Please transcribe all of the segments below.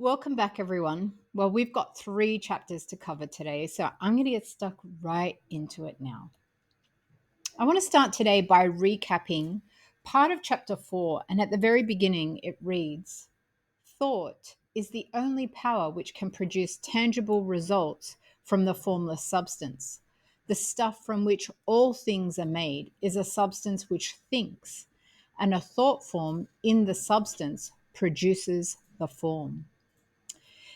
Welcome back, everyone. Well, we've got 3 chapters to cover today, so I'm going to get stuck right into it now. I want to start today by recapping part of chapter 4, and at the very beginning, it reads: Thought is the only power which can produce tangible results from the formless substance. The stuff from which all things are made is a substance which thinks, and a thought form in the substance produces the form.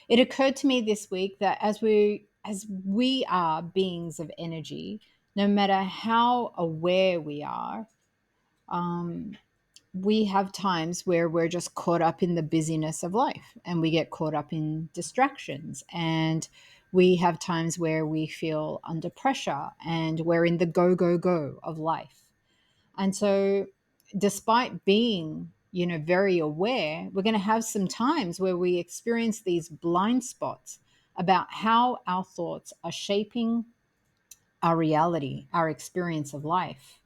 It occurred to me this week that as we are beings of energy, no matter how aware we are, um, we have times where we're just caught up in the busyness of life and we get caught up in distractions, and we have times where we feel under pressure and we're in the go go go of life. And so, despite being, very aware, we're going to have some times where we experience these blind spots about how our thoughts are shaping our reality, our experience of life,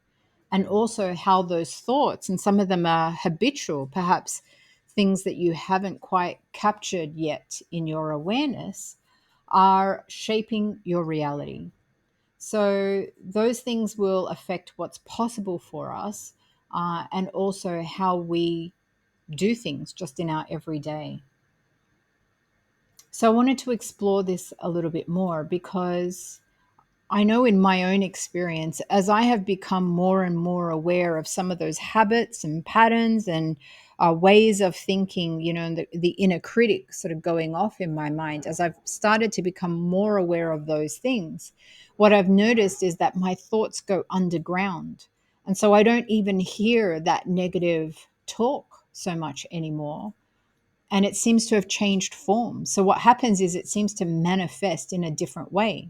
and also how those thoughts, and some of them are habitual, perhaps things that you haven't quite captured yet in your awareness, are shaping your reality. So those things will affect what's possible for us, and also how we do things just in our everyday. So I wanted to explore this a little bit more because I know in my own experience, as I have become more and more aware of some of those habits and patterns and ways of thinking, and the inner critic sort of going off in my mind, as I've started to become more aware of those things, what I've noticed is that my thoughts go underground. And so I don't even hear that negative talk so much anymore. And it seems to have changed form. So what happens is it seems to manifest in a different way.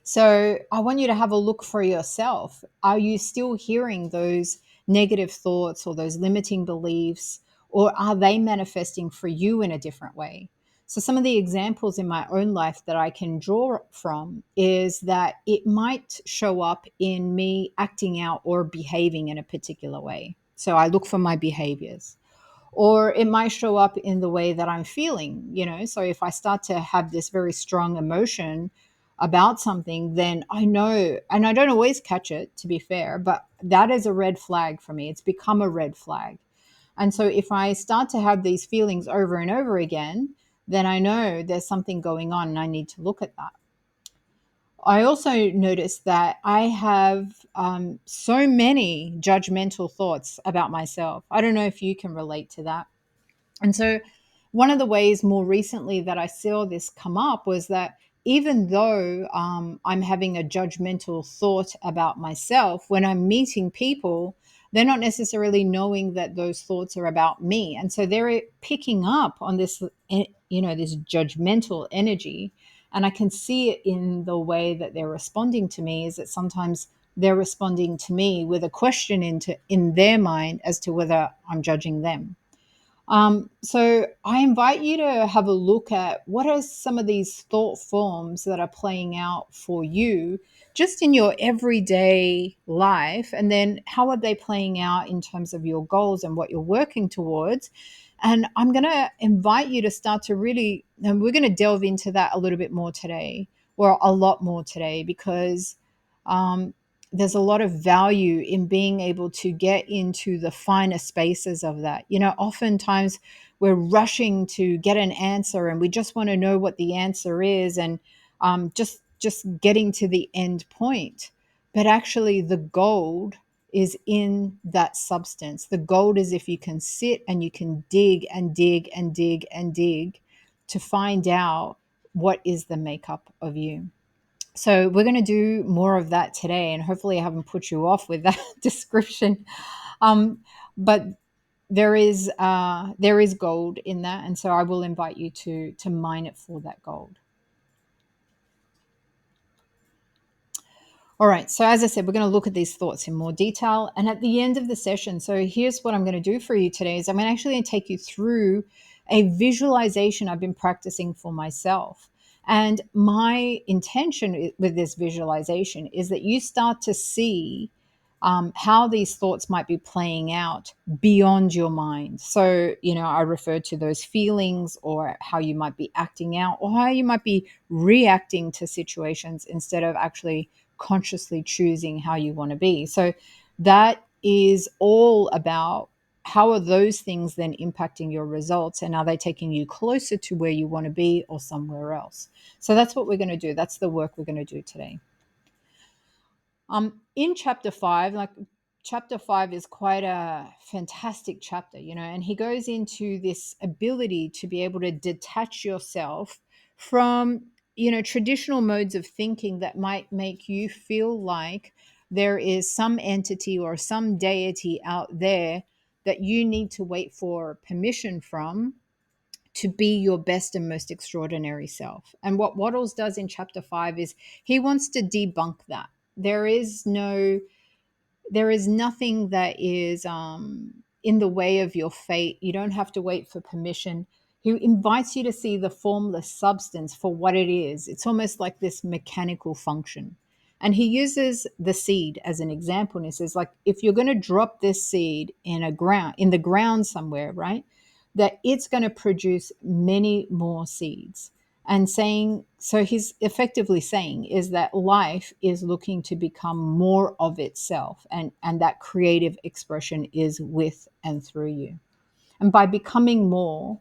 So I want you to have a look for yourself. Are you still hearing those negative thoughts or those limiting beliefs, or are they manifesting for you in a different way? So some of the examples in my own life that I can draw from is that it might show up in me acting out or behaving in a particular way. So I look for my behaviors. Or it might show up in the way that I'm feeling. So if I start to have this very strong emotion about something, then I know, and I don't always catch it, to be fair, but that is a red flag for me. It's become a red flag. And so if I start to have these feelings over and over again, then I know there's something going on and I need to look at that. I also noticed that I have so many judgmental thoughts about myself. I don't know if you can relate to that. And so, one of the ways more recently that I saw this come up was that even though I'm having a judgmental thought about myself, when I'm meeting people, they're not necessarily knowing that those thoughts are about me. And so they're picking up on this, this judgmental energy. And I can see it in the way that they're responding to me, is that sometimes they're responding to me with a question in their mind as to whether I'm judging them. So I invite you to have a look at what are some of these thought forms that are playing out for you just in your everyday life, and then how are they playing out in terms of your goals and what you're working towards. And I'm going to invite you to start to really, and we're going to delve into that a little bit more today, or a lot more today, because um, there's a lot of value in being able to get into the finer spaces of that. Oftentimes we're rushing to get an answer and we just want to know what the answer is, and just getting to the end point. But actually, the gold is in that substance. The gold is if you can sit and you can dig and dig and dig and dig to find out what is the makeup of you. So we're going to do more of that today, and hopefully I haven't put you off with that description. Um, but there is gold in that, and so I will invite you to mine it for that gold. All right. So as I said, we're going to look at these thoughts in more detail, and at the end of the session. So here's what I'm going to do for you today: is I'm actually going to take you through a visualization I've been practicing for myself. And my intention with this visualization is that you start to see how these thoughts might be playing out beyond your mind. So, I refer to those feelings, or how you might be acting out, or how you might be reacting to situations instead of actually consciously choosing how you want to be. So, that is all about how are those things then impacting your results, and are they taking you closer to where you want to be or somewhere else? So, that's what we're going to do. That's the work we're going to do today. In chapter 5, like, chapter 5 is quite a fantastic chapter, and he goes into this ability to be able to detach yourself from, traditional modes of thinking that might make you feel like there is some entity or some deity out there that you need to wait for permission from to be your best and most extraordinary self. And what Wattles does in chapter 5 is he wants to debunk that. There is nothing that is in the way of your fate. You don't have to wait for permission. He invites you to see the formless substance for what it is. It's almost like this mechanical function. And he uses the seed as an example. And he says, like, if you're going to drop this seed in the ground somewhere, right, that it's going to produce many more seeds. And so he's effectively saying is that life is looking to become more of itself, and that creative expression is with and through you. And by becoming more,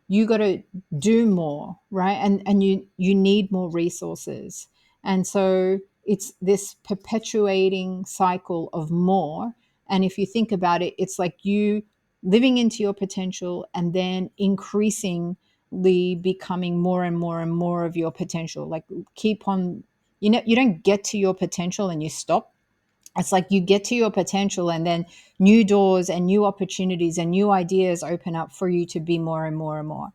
you got to do more, right? And you need more resources. And so it's this perpetuating cycle of more. And if you think about it, it's like you living into your potential and then increasingly becoming more and more and more of your potential. Like, keep on, you don't get to your potential and you stop. It's like you get to your potential, and then new doors and new opportunities and new ideas open up for you to be more and more and more.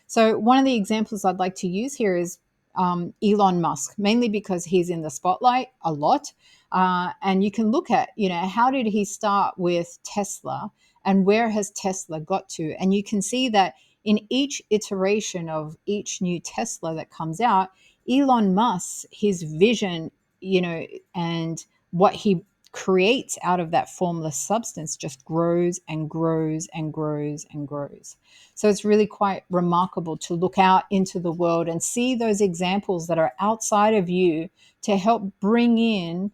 So one of the examples I'd like to use here is Elon Musk, mainly because he's in the spotlight a lot. And you can look at, how did he start with Tesla, and where has Tesla got to? And you can see that in each iteration of each new Tesla that comes out, Elon Musk, his vision, and what he creates out of that formless substance just grows and grows and grows and grows. So it's really quite remarkable to look out into the world and see those examples that are outside of you to help bring in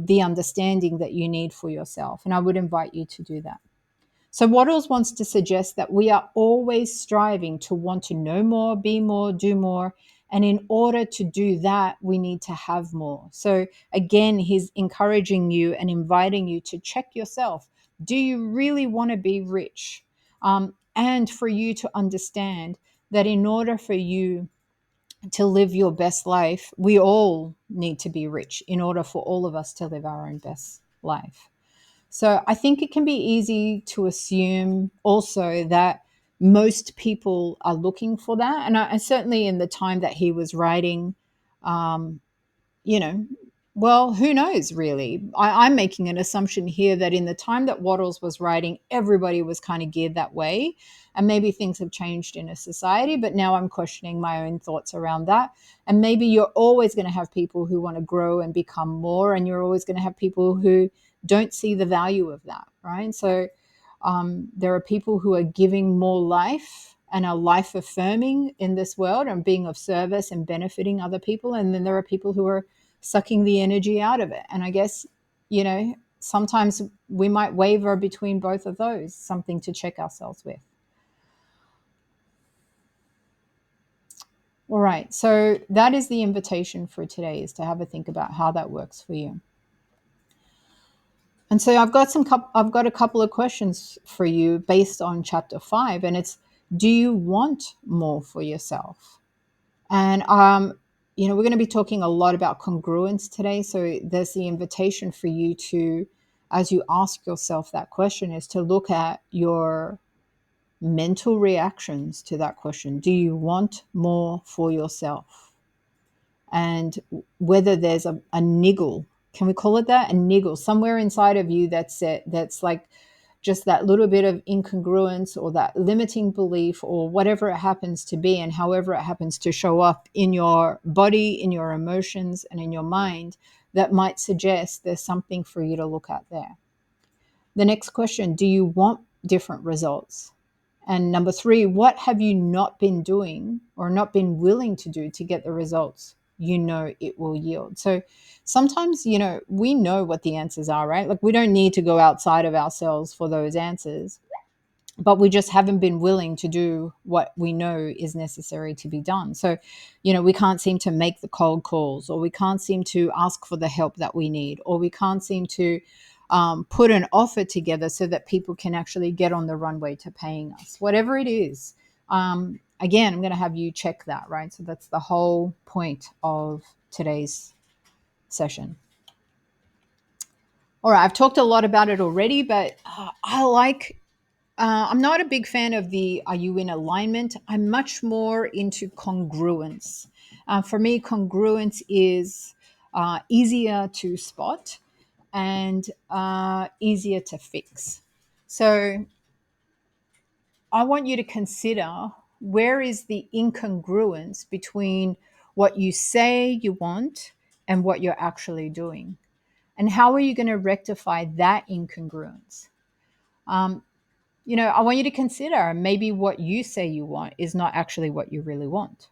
the understanding that you need for yourself. And I would invite you to do that. So Wattles wants to suggest that we are always striving to want to know more, be more, do more. And in order to do that, we need to have more. So again, he's encouraging you and inviting you to check yourself. Do you really want to be rich? And for you to understand that in order for you to live your best life, we all need to be rich in order for all of us to live our own best life. So I think it can be easy to assume also that most people are looking for that. And I certainly, in the time that he was writing, um, you know, well, who knows really? I'm making an assumption here that in the time that Wattles was writing, everybody was kind of geared that way. And maybe things have changed in a society, but now I'm questioning my own thoughts around that. And maybe you're always going to have people who want to grow and become more, and you're always going to have people who don't see the value of that, right? So there are people who are giving more life and are life affirming in this world and being of service and benefiting other people. And then there are people who are sucking the energy out of it. And I guess, sometimes we might waver between both of those, something to check ourselves with. All right. So that is the invitation for today, is to have a think about how that works for you. And so I've got a couple of questions for you based on chapter 5, and it's, do you want more for yourself? And we're going to be talking a lot about congruence today. So there's the invitation for you to, as you ask yourself that question, is to look at your mental reactions to that question. Do you want more for yourself? And whether there's a niggle, can we call it that? A niggle somewhere inside of you that's like just that little bit of incongruence or that limiting belief or whatever it happens to be, and however it happens to show up in your body, in your emotions, and in your mind, that might suggest there's something for you to look at there. The next question, do you want different results? And number three, what have you not been doing or not been willing to do to get the results you know it will yield? So sometimes, we know what the answers are, right? Like we don't need to go outside of ourselves for those answers, but we just haven't been willing to do what we know is necessary to be done. So, we can't seem to make the cold calls, or we can't seem to ask for the help that we need, or we can't seem to put an offer together so that people can actually get on the runway to paying us, whatever it is. Again, I'm going to have you check that, right? So that's the whole point of today's session. All right, I've talked a lot about it already, but I'm not a big fan of the are you in alignment? I'm much more into congruence. For me, congruence is easier to spot and easier to fix. So I want you to consider, where is the incongruence between what you say you want and what you're actually doing? And how are you going to rectify that incongruence? I want you to consider, maybe what you say you want is not actually what you really want.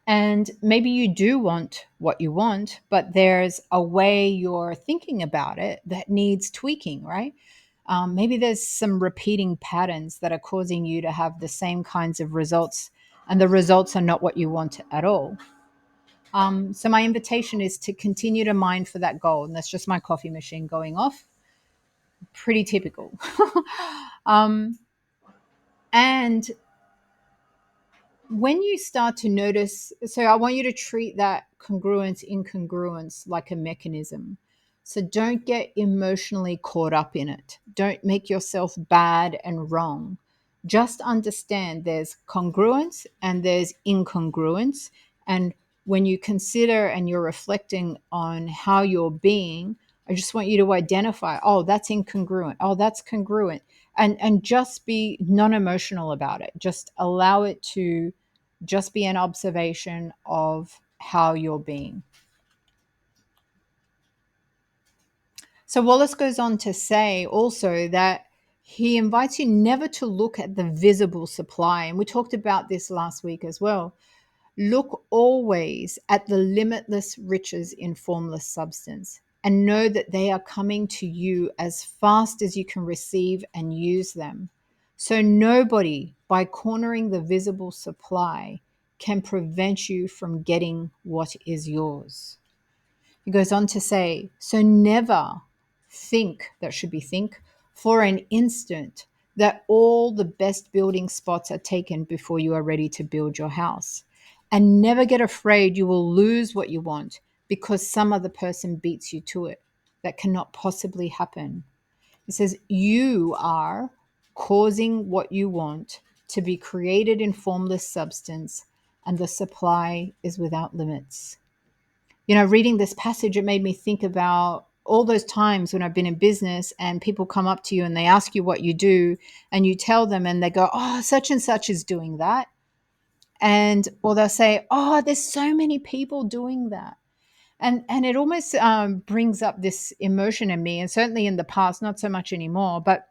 And maybe you do want what you want, but there's a way you're thinking about it that needs tweaking, right? Maybe there's some repeating patterns that are causing you to have the same kinds of results, and the results are not what you want at all. So my invitation is to continue to mine for that goal. And that's just my coffee machine going off. Pretty typical. And when you start to notice, so I want you to treat that congruence, incongruence like a mechanism. So don't get emotionally caught up in it. Don't make yourself bad and wrong. Just understand there's congruence and there's incongruence. And when you consider and you're reflecting on how you're being, I just want you to identify, oh, that's incongruent. Oh, that's congruent. And just be non-emotional about it. Just allow it to just be an observation of how you're being. So Wallace goes on to say also that he invites you never to look at the visible supply. And we talked about this last week as well. Look always at the limitless riches in formless substance, and know that they are coming to you as fast as you can receive and use them. So nobody, by cornering the visible supply, can prevent you from getting what is yours. He goes on to say, so never think, that should be think, for an instant that all the best building spots are taken before you are ready to build your house. And never get afraid you will lose what you want because some other person beats you to it. That cannot possibly happen. It says, you are causing what you want to be created in formless substance, and the supply is without limits. Reading this passage, it made me think about all those times when I've been in business and people come up to you and they ask you what you do, and you tell them and they go, oh, such and such is doing that. Or they'll say, oh, there's so many people doing that. And it almost brings up this emotion in me, and certainly in the past, not so much anymore, but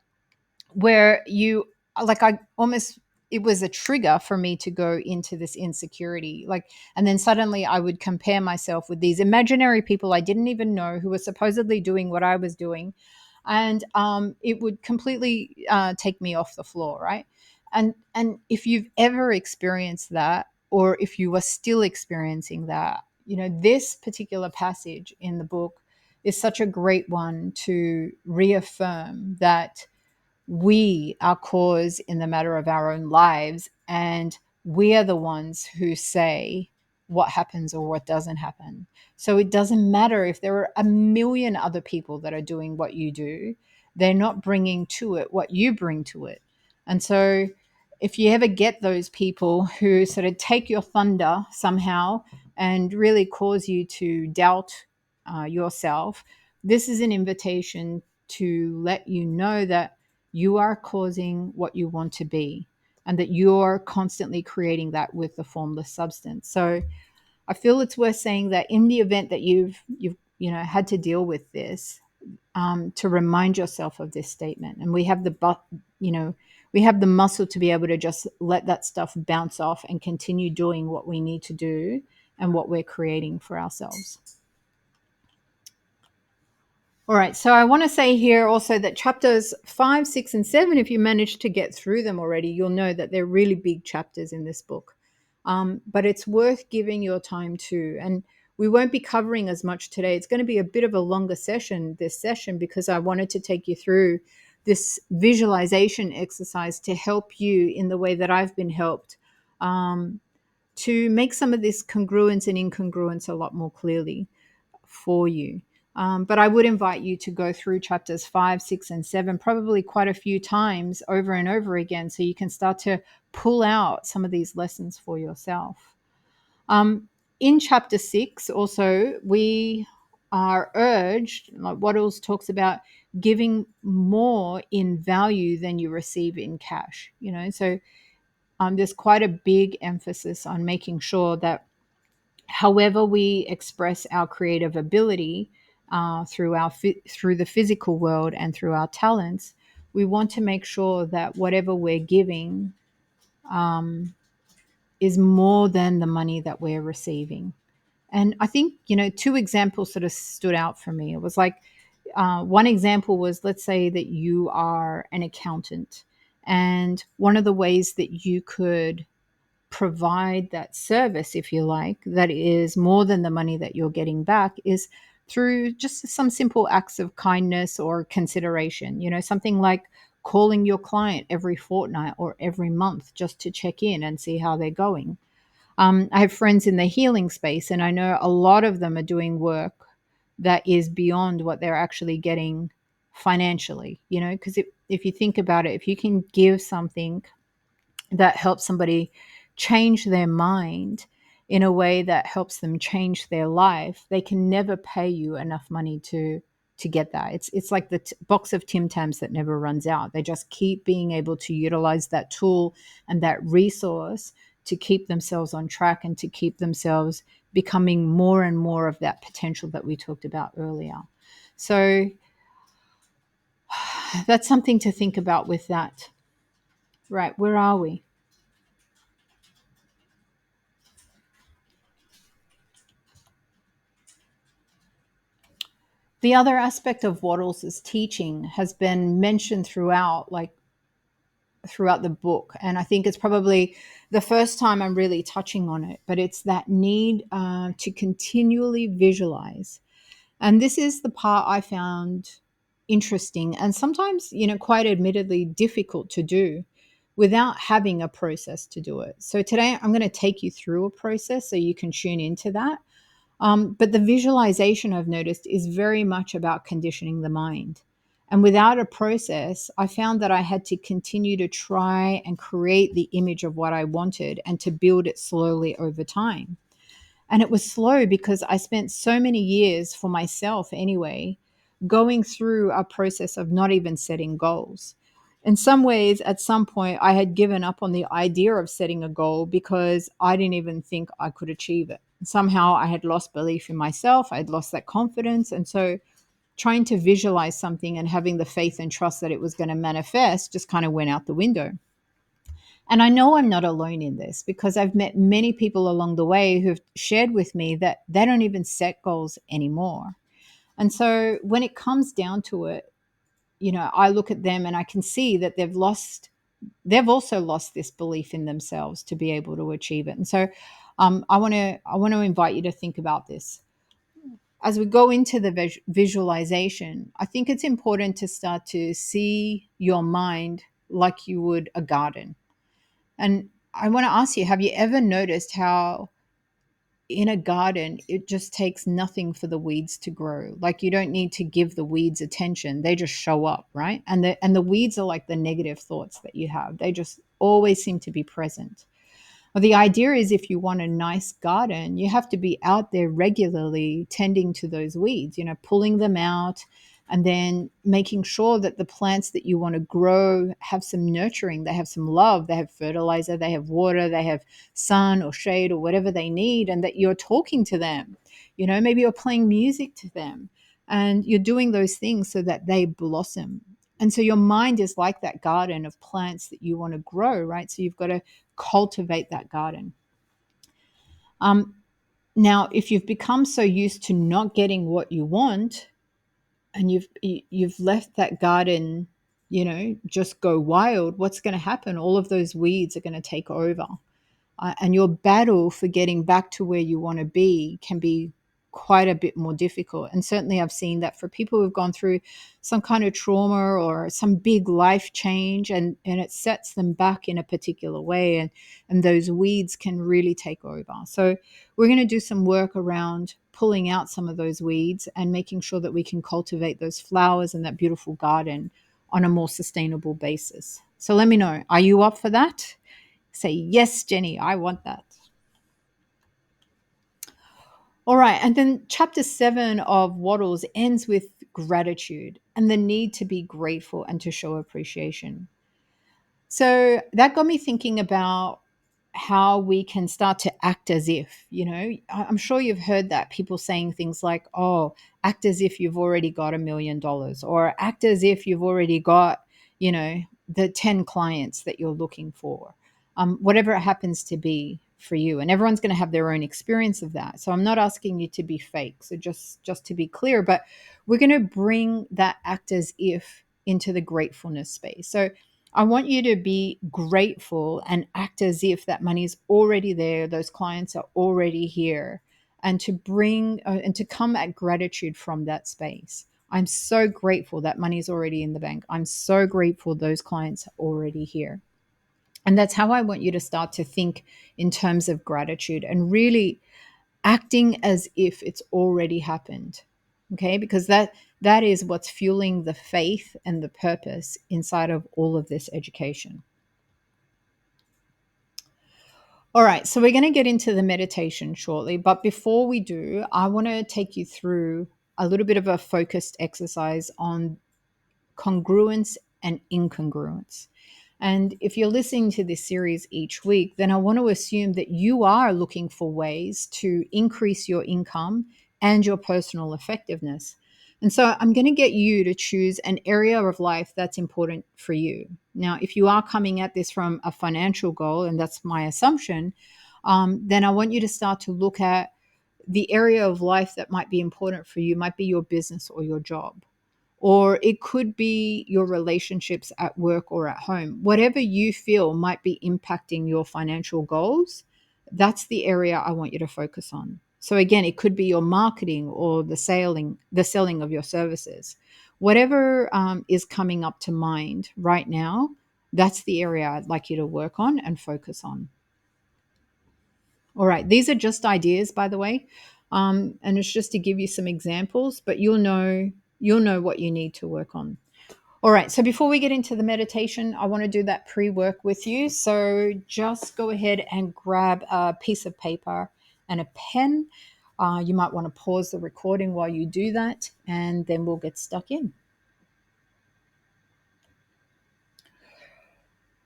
where it was a trigger for me to go into this insecurity. And then suddenly I would compare myself with these imaginary people I didn't even know who were supposedly doing what I was doing. And it would completely take me off the floor, right? And if you've ever experienced that, or if you are still experiencing that, this particular passage in the book is such a great one to reaffirm that we are cause in the matter of our own lives, and we are the ones who say what happens or what doesn't happen. So it doesn't matter if there are a million other people that are doing what you do. They're not bringing to it what you bring to it. And so if you ever get those people who sort of take your thunder somehow and really cause you to doubt yourself, this is an invitation to let you know that you are causing what you want to be, and that you're constantly creating that with the formless substance. So I feel it's worth saying that in the event that you've had to deal with this, to remind yourself of this statement. And we have we have the muscle to be able to just let that stuff bounce off and continue doing what we need to do and what we're creating for ourselves. All right, so I want to say here also that chapters 5, 6, and 7, if you manage to get through them already, you'll know that they're really big chapters in this book. But it's worth giving your time to. And we won't be covering as much today. It's going to be a bit of a longer session, this session, because I wanted to take you through this visualization exercise to help you in the way that I've been helped, to make some of this congruence and incongruence a lot more clearly for you. But I would invite you to go through chapters 5, 6, and 7 probably quite a few times over and over again, so you can start to pull out some of these lessons for yourself. In chapter 6, also, we are urged, like Waddles talks about, giving more in value than you receive in cash. So there's quite a big emphasis on making sure that however we express our creative ability, through the physical world and through our talents, we want to make sure that whatever we're giving is more than the money that we're receiving. And I think, two examples sort of stood out for me. It was like, one example was, let's say that you are an accountant, and one of the ways that you could provide that service, if you like, that is more than the money that you're getting back, is through just some simple acts of kindness or consideration. Something like calling your client every fortnight or every month just to check in and see how they're going. I have friends in the healing space, and I know a lot of them are doing work that is beyond what they're actually getting financially, because if you think about it, if you can give something that helps somebody change their mind in a way that helps them change their life, they can never pay you enough money to get that. It's like the box of Tim Tams that never runs out. They just keep being able to utilize that tool and that resource to keep themselves on track and to keep themselves becoming more and more of that potential that we talked about earlier. So that's something to think about with that. Right, where are we? The other aspect of Waddles' teaching has been mentioned throughout the book, and I think it's probably the first time I'm really touching on it, but it's that need to continually visualize. And this is the part I found interesting and sometimes, quite admittedly difficult to do without having a process to do it. So today I'm going to take you through a process so you can tune into that. But the visualization, I've noticed, is very much about conditioning the mind. And without a process, I found that I had to continue to try and create the image of what I wanted and to build it slowly over time. And it was slow because I spent so many years, for myself anyway, going through a process of not even setting goals. In some ways, at some point, I had given up on the idea of setting a goal because I didn't even think I could achieve it. Somehow I had lost belief in myself. I had lost that confidence. And so trying to visualize something and having the faith and trust that it was going to manifest just kind of went out the window. And I know I'm not alone in this because I've met many people along the way who've shared with me that they don't even set goals anymore. And so when it comes down to it, I look at them and I can see that they've also lost this belief in themselves to be able to achieve it. And so I want to invite you to think about this. As we go into the visualization, I think it's important to start to see your mind like you would a garden. And I want to ask you, have you ever noticed how in a garden, it just takes nothing for the weeds to grow? Like you don't need to give the weeds attention. They just show up, right? And the weeds are like the negative thoughts that you have. They just always seem to be present. Well, the idea is if you want a nice garden, you have to be out there regularly tending to those weeds, pulling them out, And then making sure that the plants that you want to grow have some nurturing, they have some love, they have fertilizer, they have water, they have sun or shade or whatever they need, and that you're talking to them. Maybe you're playing music to them and you're doing those things so that they blossom. And so your mind is like that garden of plants that you want to grow, right? So you've got to cultivate that garden. Now, if you've become so used to not getting what you want, and you've left that garden, just go wild, what's going to happen? All of those weeds are going to take over, and your battle for getting back to where you want to be can be quite a bit more difficult. And certainly I've seen that for people who've gone through some kind of trauma or some big life change, and it sets them back in a particular way, and those weeds can really take over. So we're going to do some work around pulling out some of those weeds and making sure that we can cultivate those flowers and that beautiful garden on a more sustainable basis. So let me know, are you up for that? Say, yes, Jenny, I want that. All right. And then chapter 7 of Waddles ends with gratitude and the need to be grateful and to show appreciation. So that got me thinking about how we can start to act as if, I'm sure you've heard that, people saying things like, oh, act as if you've already got $1 million, or act as if you've already got, the 10 clients that you're looking for, whatever it happens to be for you. And everyone's going to have their own experience of that. So I'm not asking you to be fake. So just to be clear, but we're going to bring that act as if into the gratefulness space. So I want you to be grateful and act as if that money is already there, those clients are already here, and to bring and to come at gratitude from that space. I'm so grateful that money is already in the bank. I'm so grateful those clients are already here. And that's how I want you to start to think in terms of gratitude and really acting as if it's already happened. Okay? Because that is what's fueling the faith and the purpose inside of all of this education. All right, so we're going to get into the meditation shortly, but before we do, I want to take you through a little bit of a focused exercise on congruence and incongruence. And if you're listening to this series each week, then I want to assume that you are looking for ways to increase your income and your personal effectiveness. And so I'm going to get you to choose an area of life that's important for you. Now, if you are coming at this from a financial goal, and that's my assumption, then I want you to start to look at the area of life that might be important for you, might be your business or your job, or it could be your relationships at work or at home. Whatever you feel might be impacting your financial goals, that's the area I want you to focus on. So again, it could be your marketing or the selling of your services. Whatever is coming up to mind right now, that's the area I'd like you to work on and focus on. All right, these are just ideas, by the way, and it's just to give you some examples, but you'll know what you need to work on. All right, so before we get into the meditation, I want to do that pre-work with you. So just go ahead and grab a piece of paper and a pen. You might want to pause the recording while you do that, and then we'll get stuck in.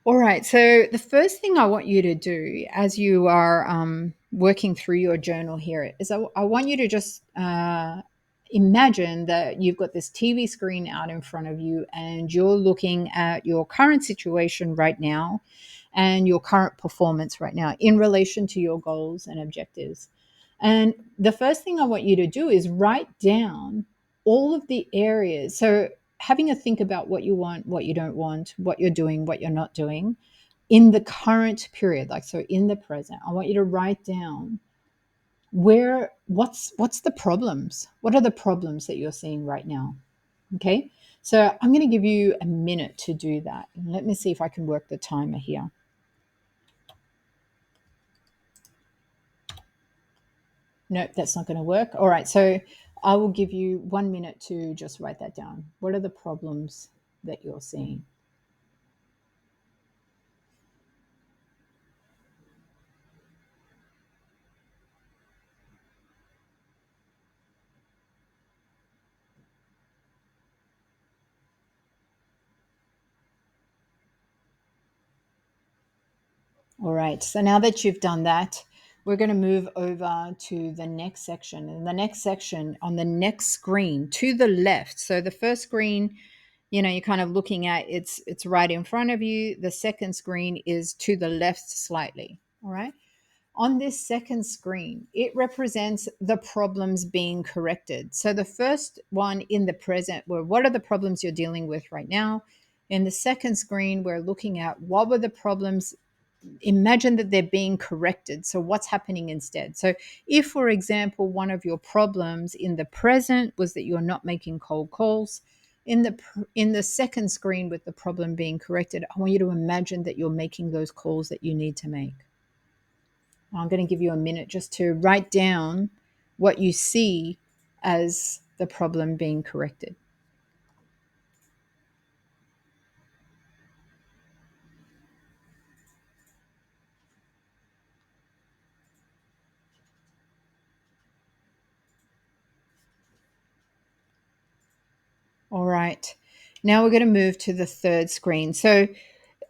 All right. So the first thing I want you to do as you are working through your journal here is I want you to just imagine that you've got this TV screen out in front of you and you're looking at your current situation right now and your current performance right now in relation to your goals and objectives. And the first thing I want you to do is write down all of the areas. So having a think about what you want, what you don't want, what you're doing, what you're not doing in the current period, like so in the present. I want you to write down what's the problems? What are the problems that you're seeing right now? Okay? So I'm going to give you a minute to do that. Let me see if I can work the timer here. Nope, that's not going to work. All right, so I will give you 1 minute to just write that down. What are the problems that you're seeing? All right. So now that you've done that, we're going to move over to the next section. And the next section on the next screen to the left. So the first screen, you're kind of looking at, it's right in front of you. The second screen is to the left slightly. All right. On this second screen, it represents the problems being corrected. So the first one in the present were what are the problems you're dealing with right now? In the second screen, we're looking at what were the problems. Imagine that they're being corrected. So what's happening instead? So if, for example, one of your problems in the present was that you're not making cold calls, in the second screen with the problem being corrected, I want you to imagine that you're making those calls that you need to make. I'm going to give you a minute just to write down what you see as the problem being corrected. All right. Now we're going to move to the third screen. So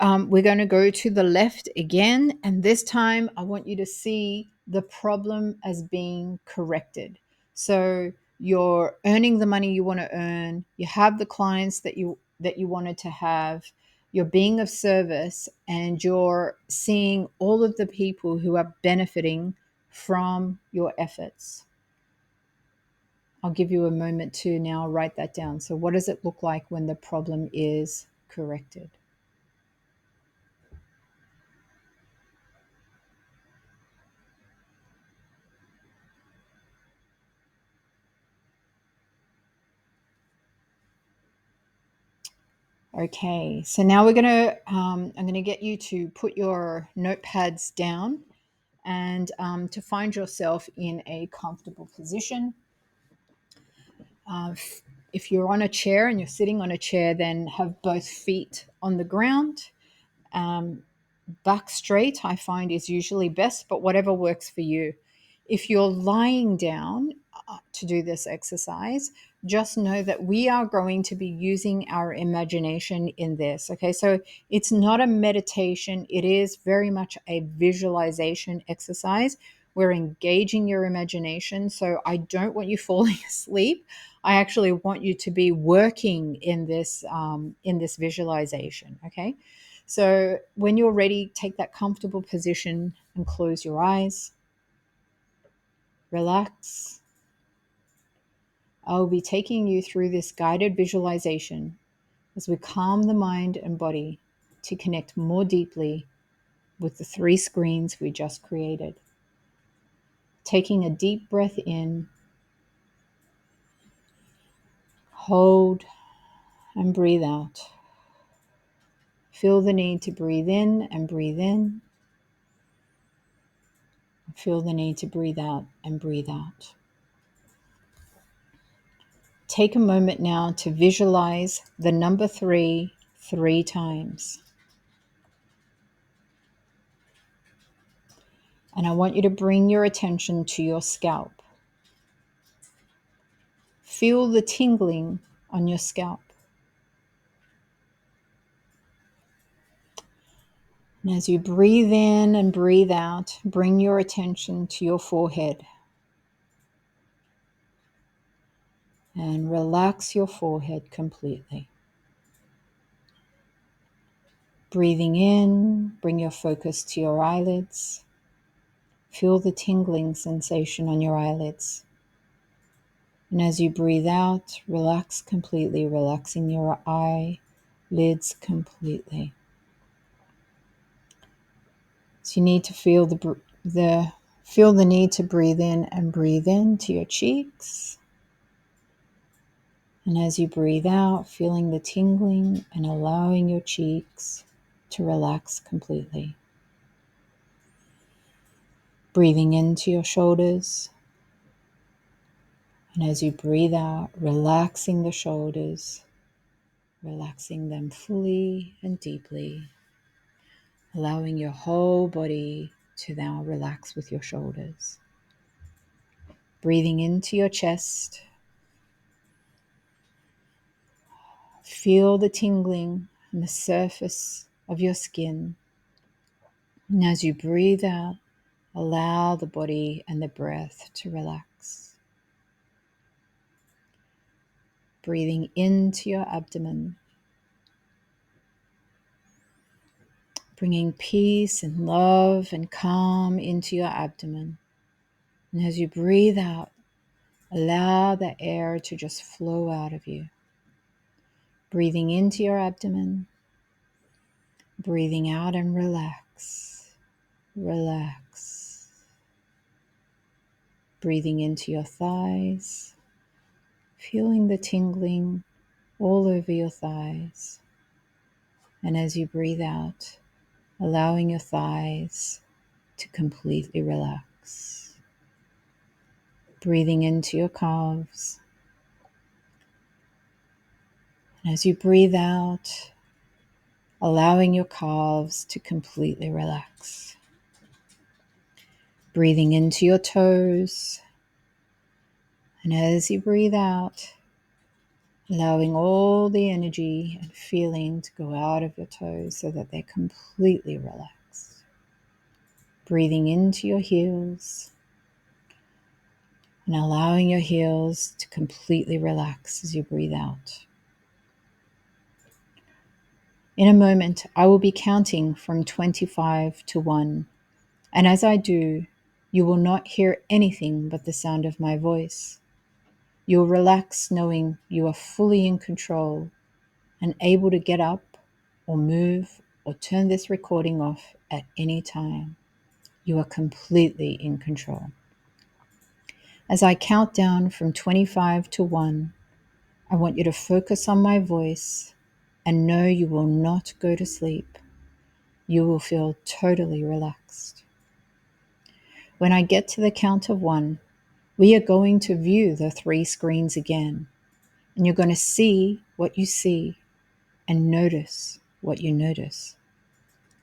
we're going to go to the left again. And this time I want you to see the problem as being corrected. So you're earning the money you want to earn. You have the clients that you wanted to have. You're being of service and you're seeing all of the people who are benefiting from your efforts. I'll give you a moment to now write that down. So what does it look like when the problem is corrected? Okay, so now I'm gonna get you to put your notepads down and to find yourself in a comfortable position. If you're on a chair and you're sitting on a chair, then have both feet on the ground. Um, Back straight, I find, is usually best, but whatever works for you. If you're lying down to do this exercise, just know that we are going to be using our imagination in this. Okay, so it's not a meditation, it is very much a visualization exercise. We're engaging your imagination. So I don't want you falling asleep. I actually want you to be working in this visualization. Okay. So when you're ready, take that comfortable position and close your eyes. Relax. I'll be taking you through this guided visualization as we calm the mind and body to connect more deeply with the three screens we just created. Taking a deep breath in, hold, and breathe out. Feel the need to breathe in and breathe in. Feel the need to breathe out and breathe out. Take a moment now to visualize the number 3 times. And I want you to bring your attention to your scalp. Feel the tingling on your scalp. And as you breathe in and breathe out, bring your attention to your forehead. And relax your forehead completely. Breathing in, bring your focus to your eyelids. Feel the tingling sensation on your eyelids. And as you breathe out, relax completely, relaxing your eyelids completely. So you need to feel the need to breathe in and breathe into your cheeks. And as you breathe out, feeling the tingling and allowing your cheeks to relax completely. Breathing into your shoulders. And as you breathe out, relaxing the shoulders, relaxing them fully and deeply, allowing your whole body to now relax with your shoulders. Breathing into your chest. Feel the tingling on the surface of your skin. And as you breathe out, allow the body and the breath to relax. Breathing into your abdomen, bringing peace and love and calm into your abdomen. And as you breathe out, allow the air to just flow out of you. Breathing into your abdomen, breathing out and relax, relax. Breathing into your thighs, feeling the tingling all over your thighs. And as you breathe out, allowing your thighs to completely relax. Breathing into your calves. And as you breathe out, allowing your calves to completely relax. Breathing into your toes. And as you breathe out, allowing all the energy and feeling to go out of your toes so that they're completely relaxed. Breathing into your heels and allowing your heels to completely relax as you breathe out. In a moment, I will be counting from 25 to 1, and as I do, you will not hear anything but the sound of my voice. You'll relax knowing you are fully in control and able to get up or move or turn this recording off at any time. You are completely in control. As I count down from 25 to 1, I want you to focus on my voice and know you will not go to sleep. You will feel totally relaxed. When I get to the count of 1, we are going to view the 3 screens again, and you're going to see what you see and notice what you notice.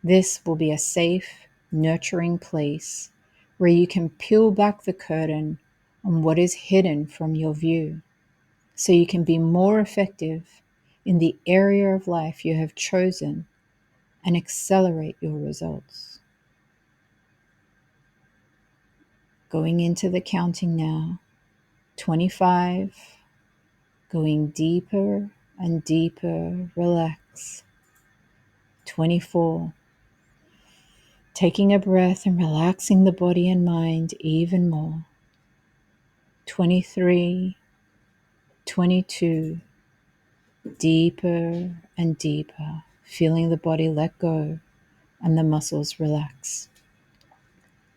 This will be a safe, nurturing place where you can peel back the curtain on what is hidden from your view, so you can be more effective in the area of life you have chosen and accelerate your results. Going into the counting now, 25, going deeper and deeper, relax. 24, taking a breath and relaxing the body and mind even more. 23, 22, deeper and deeper, feeling the body let go and the muscles relax.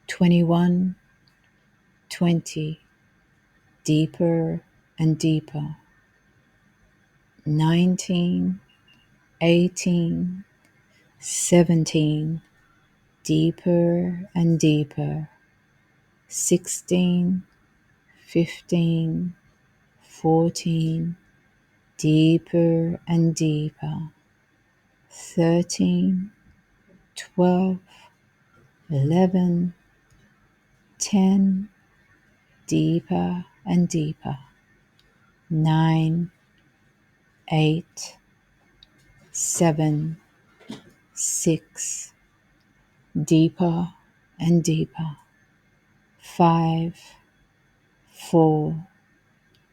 21, 20, deeper and deeper. 19, 18, 17, deeper and deeper. 16, 15, 14, deeper and deeper. 13, 12, 11, 10, deeper and deeper. 9, 8, 7, 6, deeper and deeper. 5, 4,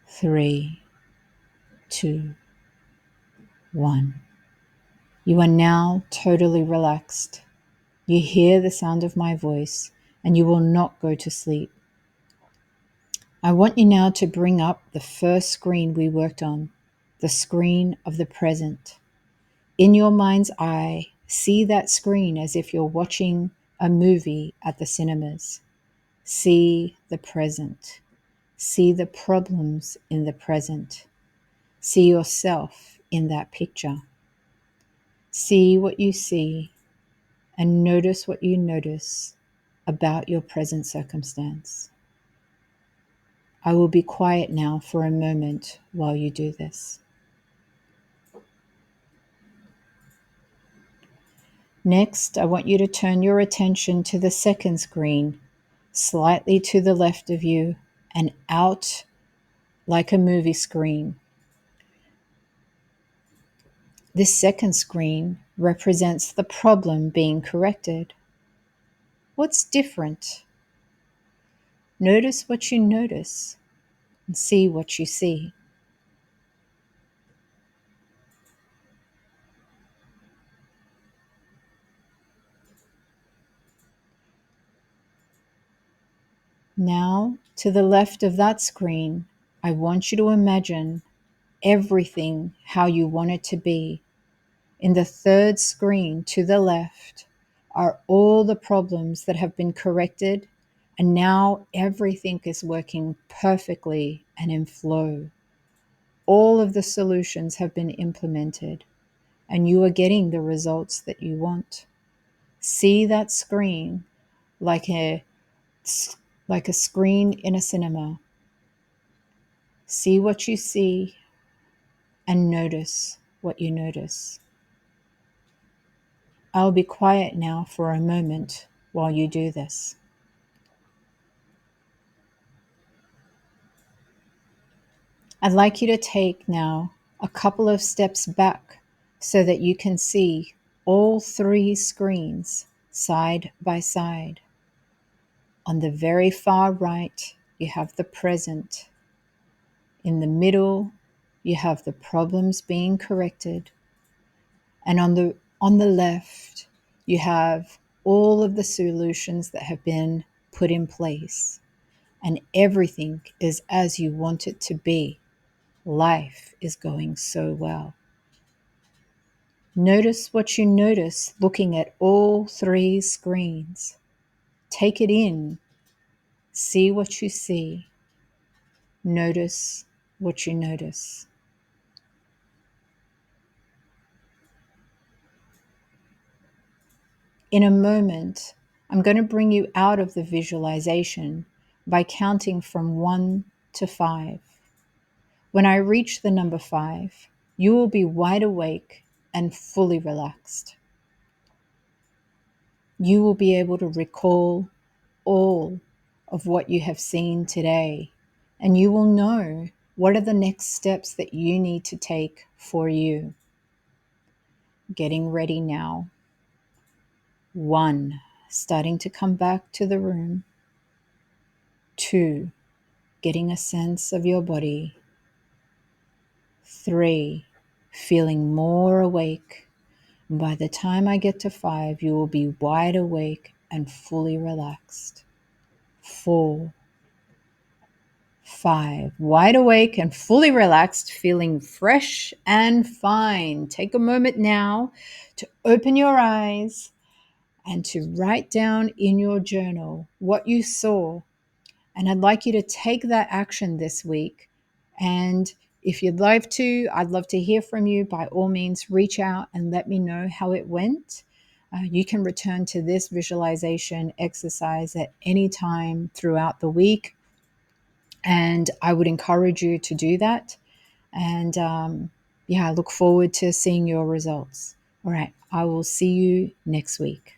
3, 2, 1. You are now totally relaxed. You hear the sound of my voice, and you will not go to sleep. I want you now to bring up the first screen we worked on, the screen of the present. In your mind's eye, see that screen as if you're watching a movie at the cinemas. See the present. See the problems in the present. See yourself in that picture. See what you see and notice what you notice about your present circumstance. I will be quiet now for a moment while you do this. Next, I want you to turn your attention to the second screen, slightly to the left of you and out like a movie screen. This second screen represents the problem being corrected. What's different? Notice what you notice and see what you see. Now, to the left of that screen, I want you to imagine everything how you want it to be. In the third screen to the left are all the problems that have been corrected, and now everything is working perfectly and in flow. All of the solutions have been implemented, and you are getting the results that you want. See that screen like a screen in a cinema. See what you see and notice what you notice. I'll be quiet now for a moment while you do this. I'd like you to take now a couple of steps back so that you can see all three screens side by side. On the very far right, you have the present. In the middle, you have the problems being corrected. And on the left, you have all of the solutions that have been put in place. And everything is as you want it to be. Life is going so well. Notice what you notice looking at all three screens. Take it in. See what you see. Notice what you notice. In a moment, I'm going to bring you out of the visualization by counting from 1 to 5. When I reach the number 5, you will be wide awake and fully relaxed. You will be able to recall all of what you have seen today, and you will know what are the next steps that you need to take for you. Getting ready now. 1, starting to come back to the room. 2, getting a sense of your body. 3, feeling more awake. By the time I get to 5, you will be wide awake and fully relaxed. 4, 5, wide awake and fully relaxed, feeling fresh and fine. Take a moment now to open your eyes and to write down in your journal what you saw. And I'd like you to take that action this week. And if you'd like to, I'd love to hear from you. By all means, reach out and let me know how it went. You can return to this visualization exercise at any time throughout the week. And I would encourage you to do that. And I look forward to seeing your results. All right, I will see you next week.